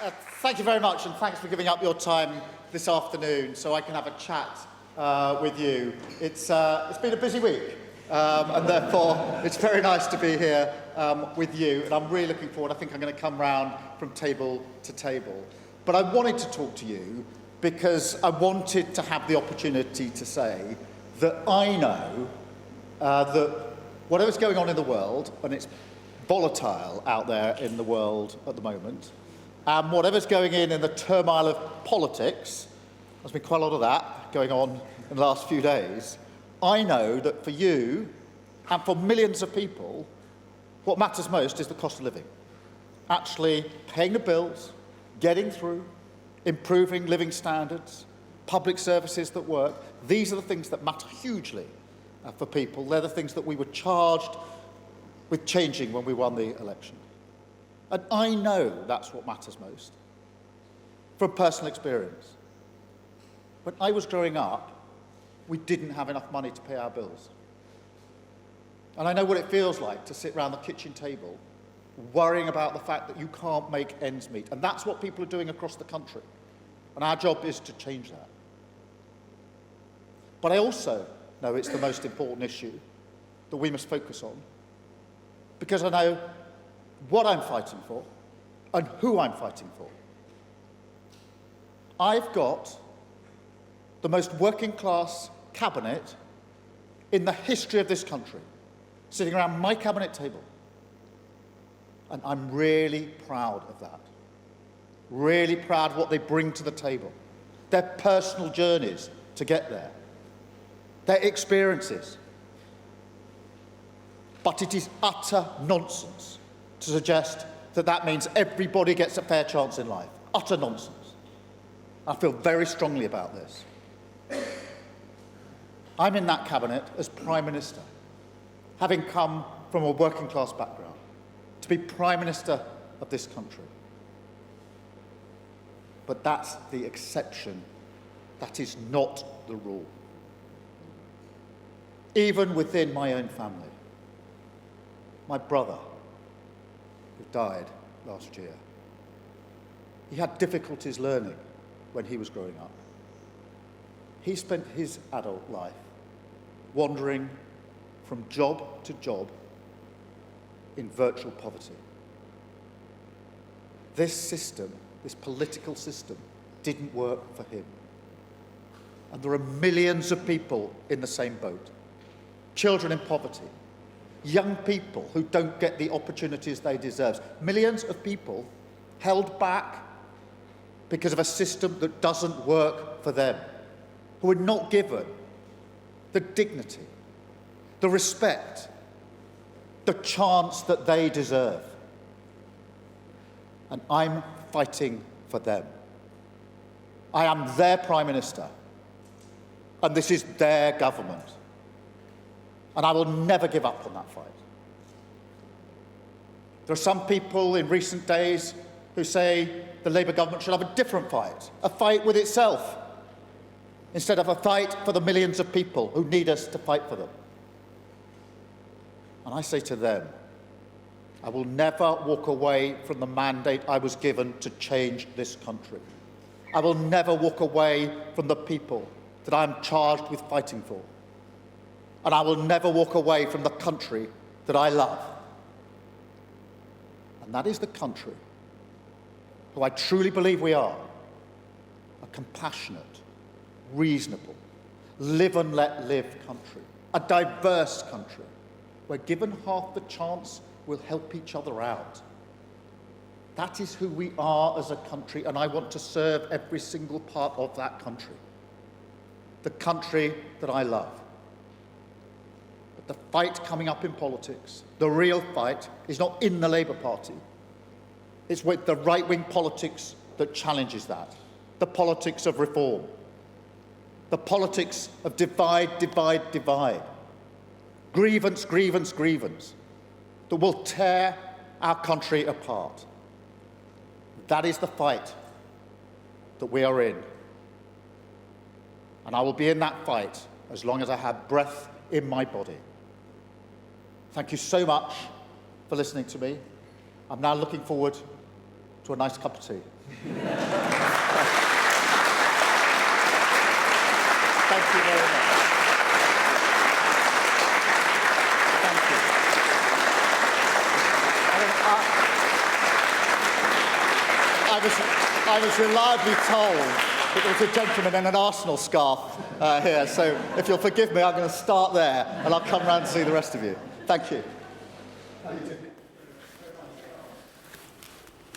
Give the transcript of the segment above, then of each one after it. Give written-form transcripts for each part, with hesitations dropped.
Thank you very much, and thanks for giving up your time this afternoon so I can have a chat with you. It's been a busy week, and therefore it's very nice to be here with you, and I'm really looking forward. I think I'm going to come round from table to table. But I wanted to talk to you because I wanted to have the opportunity to say that I know that whatever's going on in the world, and it's volatile out there in the world at the moment, and whatever's going in the turmoil of politics, there's been quite a lot of that going on in the last few days, I know that for you and for millions of people, what matters most is the cost of living. Actually paying the bills, getting through, improving living standards, public services that work. These are the things that matter hugely for people. They're the things that we were charged with changing when we won the election. And I know that's what matters most, from personal experience. When I was growing up, we didn't have enough money to pay our bills. And I know what it feels like to sit around the kitchen table worrying about the fact that you can't make ends meet. And that's what people are doing across the country. And our job is to change that. But I also know it's the most important issue that we must focus on, because I know what I'm fighting for and who I'm fighting for. I've got the most working class cabinet in the history of this country sitting around my cabinet table. And I'm really proud of that. Really proud of what they bring to the table. Their personal journeys to get there. Their experiences. But it is utter nonsense to suggest that that means everybody gets a fair chance in life. Utter nonsense. I feel very strongly about this. I'm in that cabinet as Prime Minister, having come from a working class background, to be Prime Minister of this country. But that's the exception. That is not the rule. Even within my own family. My brother, who died last year, he had difficulties learning when he was growing up. He spent his adult life wandering from job to job in virtual poverty. This system, this political system, didn't work for him. And there are millions of people in the same boat. Children in poverty, young people who don't get the opportunities they deserve, millions of people held back because of a system that doesn't work for them, who are not given the dignity, the respect, the chance that they deserve. And I'm fighting for them. I am their Prime Minister, and this is their government. And I will never give up on that fight. There are some people in recent days who say the Labour government should have a different fight, a fight with itself, instead of a fight for the millions of people who need us to fight for them. And I say to them, I will never walk away from the mandate I was given to change this country. I will never walk away from the people that I am charged with fighting for. And I will never walk away from the country that I love. And that is the country who I truly believe we are, a compassionate, reasonable, live and let live country, a diverse country, where given half the chance, we'll help each other out. That is who we are as a country, and I want to serve every single part of that country. The country that I love. But the fight coming up in politics, the real fight, is not in the Labour Party. It's with the right-wing politics that challenges that. The politics of reform. The politics of divide, divide, divide. Grievance, grievance, grievance. That will tear our country apart. That is the fight that we are in. And I will be in that fight as long as I have breath in my body. Thank you so much for listening to me. I'm now looking forward to a nice cup of tea. Thank you very much. Thank you. I was reliably told that there was a gentleman in an Arsenal scarf here, so if you'll forgive me, I'm going to start there, and I'll come round to see the rest of you. Thank you.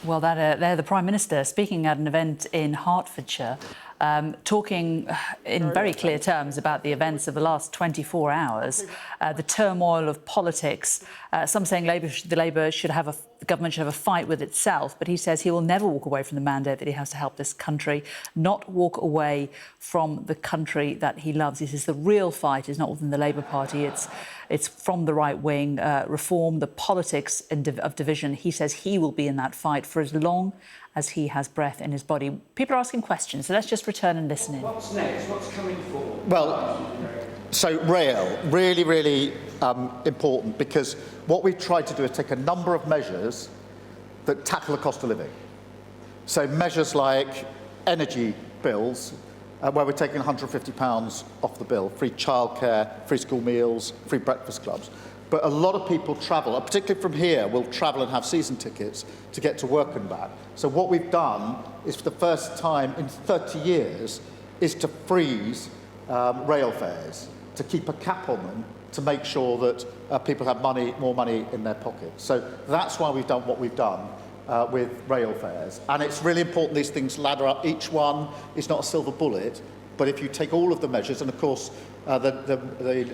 Well, they're the Prime Minister speaking at an event in Hertfordshire, talking in very clear terms about the events of the last 24 hours, the turmoil of politics. Some saying the government should have a fight with itself, but he says he will never walk away from the mandate that he has to help this country, not walk away from the country that he loves. He says the real fight is not within the Labour Party, it's from the right wing, reform, the politics of division. He says he will be in that fight for as long as he has breath in his body. People are asking questions, so let's just return and listen in. What's next? What's coming forward? Well, so rail, really, really important, because what we've tried to do is take a number of measures that tackle the cost of living. So measures like energy bills, where we're taking £150 off the bill, free childcare, free school meals, free breakfast clubs. But a lot of people travel, particularly from here, will travel and have season tickets to get to work and back. So what we've done is, for the first time in 30 years, is to freeze rail fares, to keep a cap on them, to make sure that people have more money in their pockets. So that's why we've done what we've done with rail fares. And it's really important these things ladder up. Each one is not a silver bullet, but if you take all of the measures, and of course the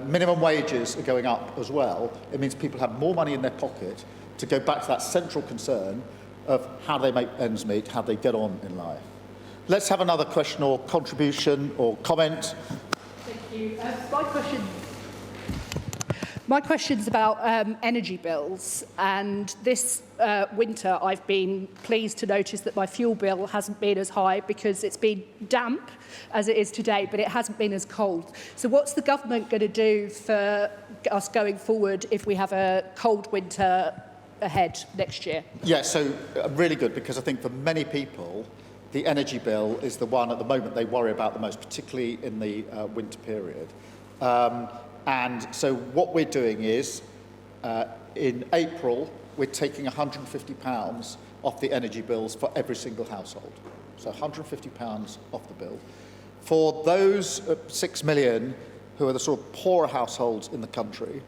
minimum wages are going up as well, it means people have more money in their pocket to go back to that central concern of how they make ends meet, how they get on in life. Let's have another question or contribution or comment. Thank you. My question's about energy bills, and this winter I've been pleased to notice that my fuel bill hasn't been as high because it's been damp as it is today, but it hasn't been as cold. So what's the government going to do for us going forward if we have a cold winter ahead next year? Yeah, so really good, because I think for many people the energy bill is the one at the moment they worry about the most, particularly in the winter period. And so what we're doing is, in April, we're taking £150 off the energy bills for every single household. So £150 off the bill. For those 6 million who are the sort of poorer households in the country,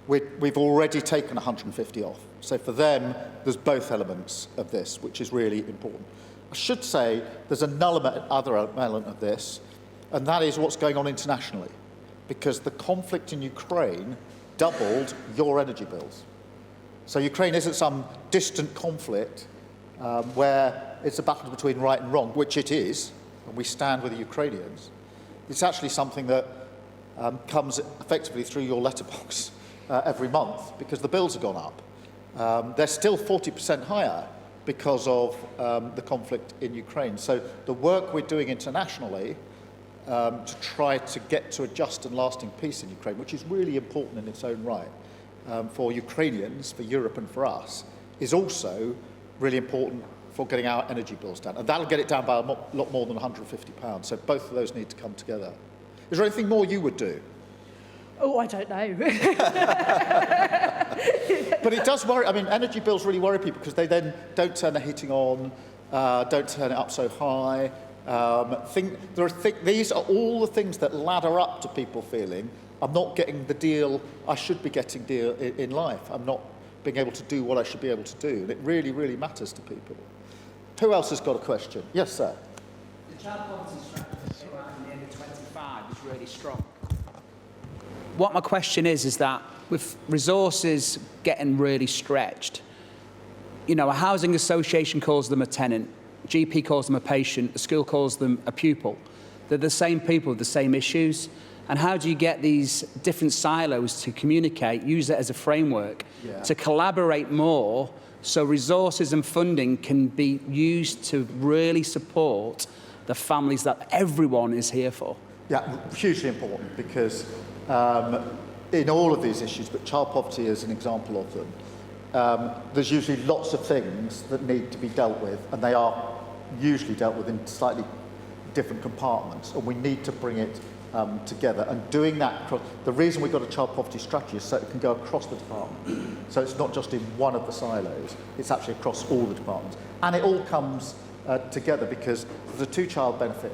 we've already taken 150 off. So for them, there's both elements of this, which is really important. I should say there's another element of this, and that is what's going on internationally, because the conflict in Ukraine doubled your energy bills. So Ukraine isn't some distant conflict where it's a battle between right and wrong, which it is, and we stand with the Ukrainians. It's actually something that comes effectively through your letterbox every month, because the bills have gone up. They're still 40% higher because of the conflict in Ukraine. So the work we're doing internationally to try to get to a just and lasting peace in Ukraine, which is really important in its own right for Ukrainians, for Europe and for us, is also really important for getting our energy bills down. And that'll get it down by a lot more than £150. So both of those need to come together. Is there anything more you would do? Oh, I don't know. But it does worry. I mean, energy bills really worry people, because they then don't turn the heating on, don't turn it up so high. These are all the things that ladder up to people feeling, I'm not getting the deal I should be getting in life. I'm not being able to do what I should be able to do. And it really, really matters to people. Who else has got a question? Yes, sir. The child poverty strategy came out in the end of 25 is really strong. What my question is that with resources getting really stretched, you know, a housing association calls them a tenant, GP calls them a patient, a school calls them a pupil. They're the same people with the same issues. And how do you get these different silos to communicate, use it as a framework, to collaborate more so resources and funding can be used to really support the families that everyone is here for? Yeah, hugely important, because in all of these issues, but child poverty is an example of them, there's usually lots of things that need to be dealt with, and they are usually dealt with in slightly different compartments, and we need to bring it together. And doing that, the reason we've got a child poverty strategy is so it can go across the department. So it's not just in one of the silos, it's actually across all the departments. And it all comes together because there's a two-child benefit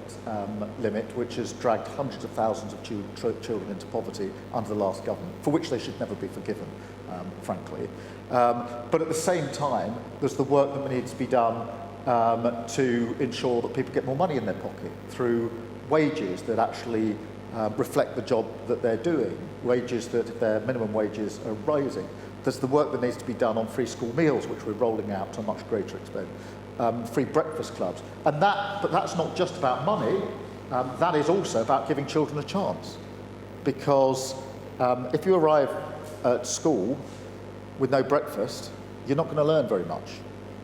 limit, which has dragged hundreds of thousands of children into poverty under the last government, for which they should never be forgiven, frankly. But at the same time, there's the work that needs to be done to ensure that people get more money in their pocket through wages that actually reflect the job that they're doing, wages that if their minimum wages are rising. There's the work that needs to be done on free school meals, which we're rolling out to a much greater extent, free breakfast clubs. And but that's not just about money, that is also about giving children a chance. Because if you arrive at school with no breakfast, you're not going to learn very much.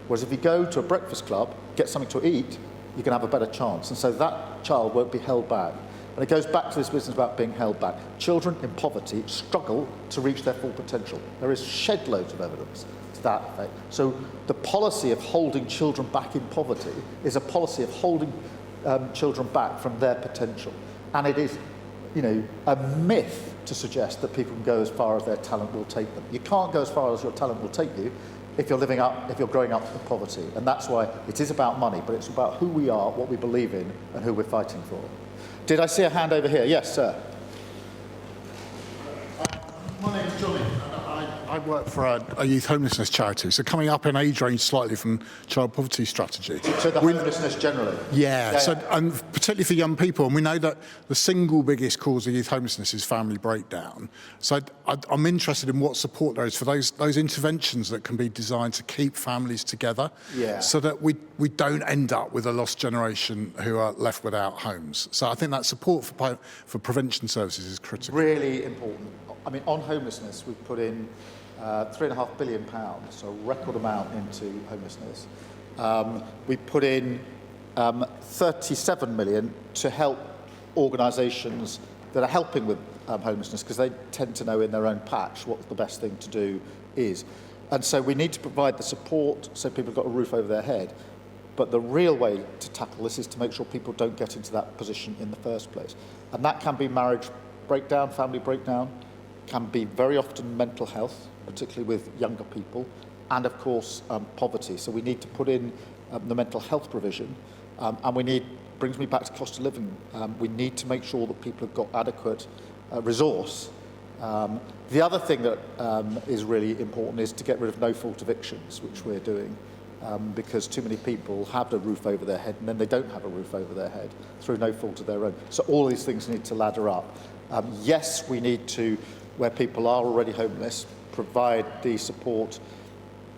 Whereas if you go to a breakfast club, get something to eat, you can have a better chance. And so that child won't be held back. And it goes back to this business about being held back. Children in poverty struggle to reach their full potential. There is shed loads of evidence to that effect. So the policy of holding children back in poverty is a policy of holding children back from their potential. And it is, a myth to suggest that people can go as far as their talent will take them. You can't go as far as your talent will take you if you're growing up in poverty. And that's why it is about money, but it's about who we are, what we believe in, and who we're fighting for. Did I see a hand over here? Yes, sir. My name's Johnny, and I work for a youth homelessness charity. So coming up in age range slightly from child poverty strategy. So the homelessness generally? Yeah. So, and particularly for young people, and we know that the single biggest cause of youth homelessness is family breakdown. So I'm interested in what support there is for those interventions that can be designed to keep families together, so that we don't end up with a lost generation who are left without homes. So I think that support for prevention services is critical. Really important. I mean, on homelessness, we've put in £3.5 billion, so a record amount into homelessness. We put in 37 million to help organisations that are helping with homelessness, because they tend to know in their own patch what the best thing to do is. And so we need to provide the support so people have got a roof over their head. But the real way to tackle this is to make sure people don't get into that position in the first place. And that can be marriage breakdown, family breakdown, can be very often mental health, particularly with younger people, and of course poverty. So we need to put in the mental health provision, and brings me back to cost of living. We need to make sure that people have got adequate resource. The other thing that is really important is to get rid of no-fault evictions, which we're doing, because too many people have a roof over their head and then they don't have a roof over their head through no fault of their own. So all these things need to ladder up. Yes, we need to, where people are already homeless, provide the support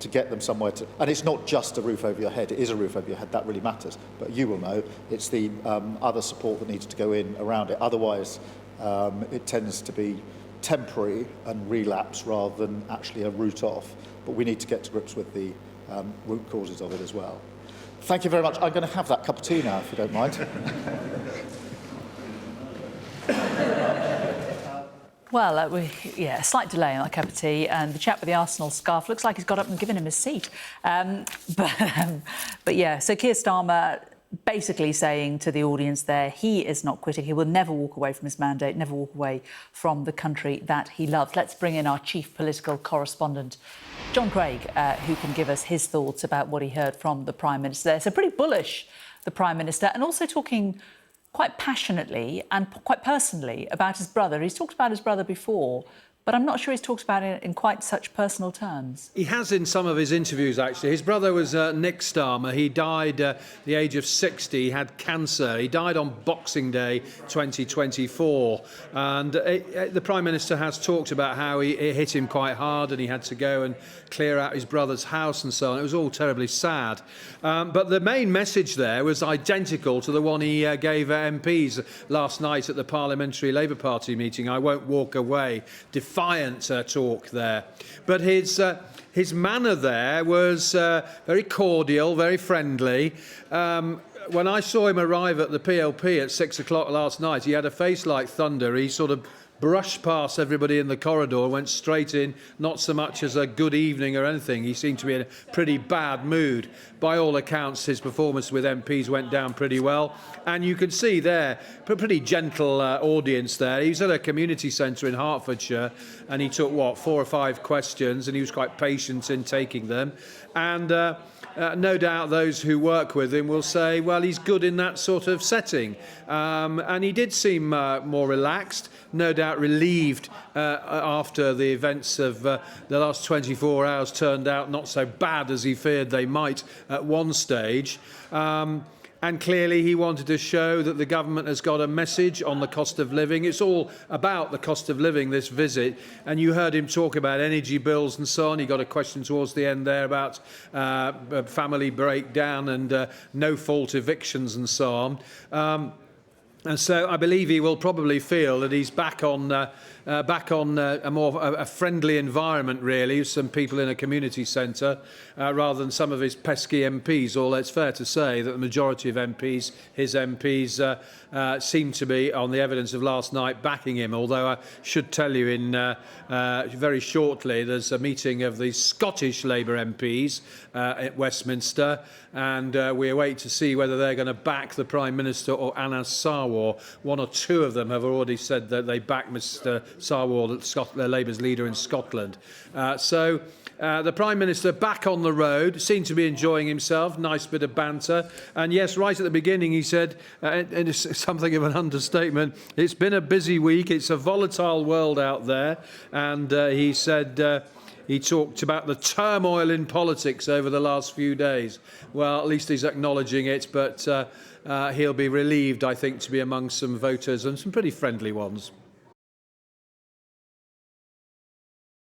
to get them somewhere to, and it's not just a roof over your head, it is a roof over your head, that really matters, but you will know it's the other support that needs to go in around it. Otherwise, it tends to be temporary and relapse rather than actually a root off, but we need to get to grips with the root causes of it as well. Thank you very much. I'm going to have that cup of tea now, if you don't mind. Well, a slight delay on that cup of tea, and the chap with the Arsenal scarf looks like he's got up and given him his seat. But yeah, so Keir Starmer basically saying to the audience there, he is not quitting. He will never walk away from his mandate, never walk away from the country that he loves. Let's bring in our chief political correspondent, John Craig, who can give us his thoughts about what he heard from the Prime Minister there. So pretty bullish, the Prime Minister, and also talking quite passionately and quite personally about his brother. He's talked about his brother before, but I'm not sure he's talked about it in quite such personal terms. He has in some of his interviews, actually. His brother was Nick Starmer. He died at the age of 60. He had cancer. He died on Boxing Day 2024. And the Prime Minister has talked about how it hit him quite hard and he had to go and clear out his brother's house and so on. It was all terribly sad. But the main message there was identical to the one he gave MPs last night at the Parliamentary Labour Party meeting. I won't walk away. Defiant talk there. But his manner there was very cordial, very friendly. When I saw him arrive at the PLP at 6 o'clock last night, he had a face like thunder. He sort of brushed past everybody in the corridor, went straight in, not so much as a good evening or anything. He seemed to be in a pretty bad mood. By all accounts, his performance with MPs went down pretty well. And you can see there, a pretty gentle audience there. He was at a community centre in Hertfordshire, and he took, 4 or 5 questions, and he was quite patient in taking them. And no doubt those who work with him will say, well, he's good in that sort of setting. And he did seem more relaxed, no doubt relieved after the events of the last 24 hours turned out not so bad as he feared they might at one stage. And clearly he wanted to show that the government has got a message on the cost of living. It's all about the cost of living, this visit. And you heard him talk about energy bills and so on. He got a question towards the end there about family breakdown and no-fault evictions and so on. And so I believe he will probably feel that he's back on a more friendly environment, really, with some people in a community centre, rather than some of his pesky MPs. Although it's fair to say that the majority of MPs, his MPs, seem to be, on the evidence of last night, backing him. Although I should tell you, very shortly, there's a meeting of the Scottish Labour MPs at Westminster, and we await to see whether they're going to back the Prime Minister or Anas Sarwar. One or two of them have already said that they back Mr Sarwar, Labour's leader in Scotland. So the Prime Minister back on the road, seemed to be enjoying himself, nice bit of banter. And yes, right at the beginning he said, and it's something of an understatement, it's been a busy week, it's a volatile world out there. And he said, he talked about the turmoil in politics over the last few days. Well, at least he's acknowledging it, but he'll be relieved, I think, to be among some voters, and some pretty friendly ones.